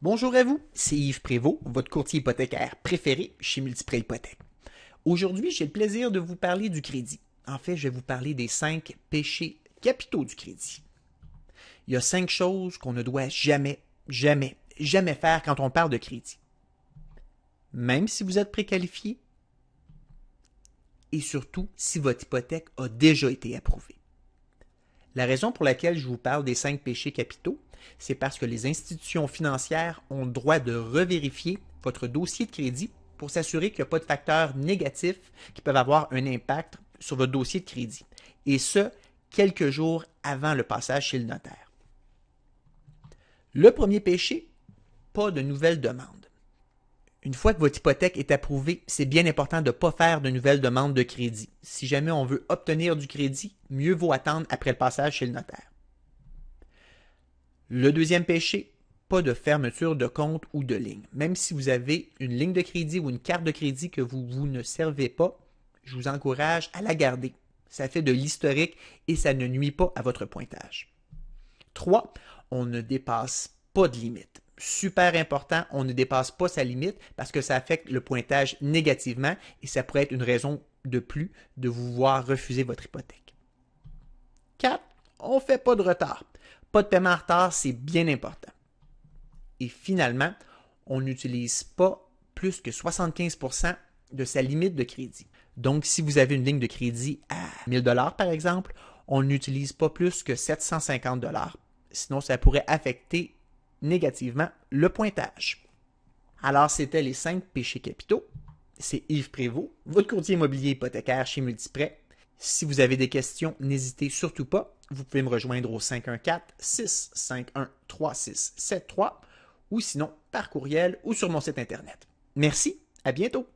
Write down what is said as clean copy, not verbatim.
Bonjour à vous, c'est Yves Prévost, votre courtier hypothécaire préféré chez Multiprêt Hypothèque. Aujourd'hui, j'ai le plaisir de vous parler du crédit. En fait, je vais vous parler des 5 péchés capitaux du crédit. Il y a 5 choses qu'on ne doit jamais faire quand on parle de crédit. Même si vous êtes préqualifié et surtout si votre hypothèque a déjà été approuvée. La raison pour laquelle je vous parle des 5 péchés capitaux, c'est parce que les institutions financières ont le droit de revérifier votre dossier de crédit pour s'assurer qu'il n'y a pas de facteurs négatifs qui peuvent avoir un impact sur votre dossier de crédit. Et ce, quelques jours avant le passage chez le notaire. Le premier péché, pas de nouvelles demandes. Une fois que votre hypothèque est approuvée, c'est bien important de ne pas faire de nouvelles demandes de crédit. Si jamais on veut obtenir du crédit, mieux vaut attendre après le passage chez le notaire. Le deuxième péché, pas de fermeture de compte ou de ligne. Même si vous avez une ligne de crédit ou une carte de crédit que vous ne servez pas, je vous encourage à la garder. Ça fait de l'historique et ça ne nuit pas à votre pointage. 3. On ne dépasse pas de limite. Super important, on ne dépasse pas sa limite parce que ça affecte le pointage négativement et ça pourrait être une raison de plus de vous voir refuser votre hypothèque. 4. On ne fait pas de retard. Pas de paiement en retard, c'est bien important. Et finalement, on n'utilise pas plus que 75% de sa limite de crédit. Donc, si vous avez une ligne de crédit à 1000 $ par exemple, on n'utilise pas plus que 750 $. Sinon, ça pourrait affecter négativement le pointage. Alors, c'était les 5 péchés capitaux. C'est Yves Prévost, votre courtier immobilier hypothécaire chez Multiprêt. Si vous avez des questions, n'hésitez surtout pas. Vous pouvez me rejoindre au 514-651-3673 ou sinon par courriel ou sur mon site internet. Merci, à bientôt!